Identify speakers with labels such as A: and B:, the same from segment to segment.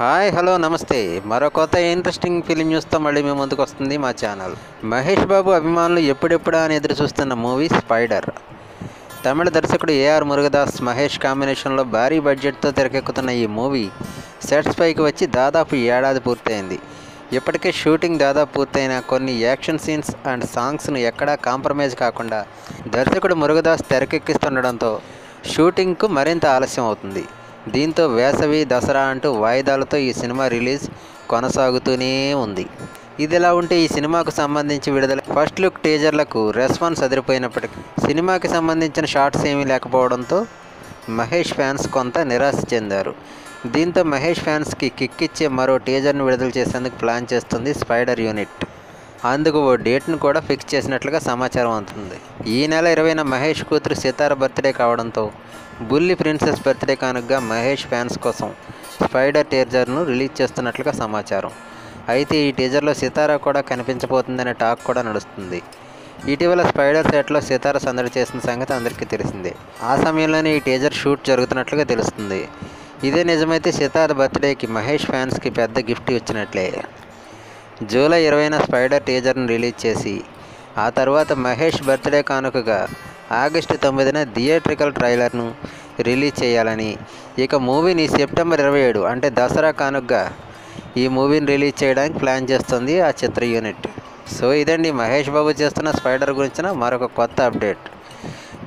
A: Hi hello నమస్తే మరో కొత్త ఇంట్రెస్టింగ్ ఫిలిం న్యూస్తో మళ్ళీ మీ ముందుకు వస్తుంది మా ఛానల్. మహేష్ బాబు అభిమానులు ఎప్పుడెప్పుడా అని ఎదురు చూస్తున్న మూవీ స్పైడర్. తమిళ దర్శకుడు ఏఆర్ మురుగదాస్ మహేష్ కాంబినేషన్లో భారీ బడ్జెట్తో తెరకెక్కుతున్న ఈ మూవీ సెట్స్ పైకి వచ్చి దాదాపు ఏడాది పూర్తయింది. ఇప్పటికే షూటింగ్ దాదాపు పూర్తయిన కొన్ని యాక్షన్ సీన్స్ అండ్ సాంగ్స్ను ఎక్కడా కాంప్రమైజ్ కాకుండా దర్శకుడు మురుగదాస్ తెరకెక్కిస్తుండడంతో షూటింగ్కు మరింత ఆలస్యం అవుతుంది. దీంతో వేసవి, దసరా అంటూ వాయిదాలతో ఈ సినిమా రిలీజ్ కొనసాగుతూనే ఉంది. ఇదిలా ఉంటే ఈ సినిమాకు సంబంధించి విడుదల ఫస్ట్ లుక్ టీజర్లకు రెస్పాన్స్ అదిరిపోయినప్పటికీ సినిమాకి సంబంధించిన షార్ట్స్ ఏమీ లేకపోవడంతో మహేష్ ఫ్యాన్స్ కొంత నిరాశ చెందారు. దీంతో మహేష్ ఫ్యాన్స్కి కిక్ ఇచ్చే మరో టీజర్ను విడుదల చేసేందుకు ప్లాన్ చేస్తుంది స్పైడర్ యూనిట్. అందుకు ఓ డేట్ను కూడా ఫిక్స్ చేసినట్లుగా సమాచారం అందుతుంది. ఈ నెల 20న మహేష్ కూతురు సితార బర్త్డే కావడంతో బుల్లి ప్రిన్సెస్ బర్త్డే కానుకగా మహేష్ ఫ్యాన్స్ కోసం స్పైడర్ టీజర్ను రిలీజ్ చేస్తున్నట్లుగా సమాచారం. అయితే ఈ టీజర్లో సితార కూడా కనిపించబోతుందనే టాక్ కూడా నడుస్తుంది. ఇటీవల స్పైడర్ సెట్లో సితార సందడి చేసిన సంగతి అందరికీ తెలిసిందే. ఆ సమయంలోనే ఈ టీజర్ షూట్ జరుగుతున్నట్లుగా తెలుస్తుంది. ఇదే నిజమైతే సితార బర్త్డేకి మహేష్ ఫ్యాన్స్కి పెద్ద గిఫ్ట్ ఇచ్చినట్లే. జూలై 20న స్పైడర్ టీజర్ను రిలీజ్ చేసి ఆ తర్వాత మహేష్ బర్త్డే కానుకగా ఆగస్టు 9న థియేట్రికల్ ట్రైలర్ను రిలీజ్ చేయాలని, ఇక మూవీని సెప్టెంబర్ 27 అంటే దసరా కానుకగా ఈ మూవీని రిలీజ్ చేయడానికి ప్లాన్ చేస్తుంది ఆ చిత్ర యూనిట్. సో ఇదండి మహేష్ బాబు చేస్తున్న స్పైడర్ గురించిన మరొక కొత్త అప్డేట్.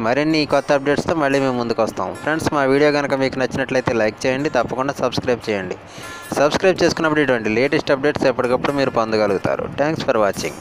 A: మరిన్ని కొత్త అప్డేట్స్తో మళ్ళీ మేము ముందుకు వస్తాం. ఫ్రెండ్స్, మా వీడియో కనుక మీకు నచ్చినట్లయితే లైక్ చేయండి, తప్పకుండా సబ్స్క్రైబ్ చేయండి. సబ్స్క్రైబ్ చేసుకున్నప్పుడు ఇటువంటి లేటెస్ట్ అప్డేట్స్ ఎప్పటికప్పుడు మీరు పొందగలుగుతారు. Thanks for watching.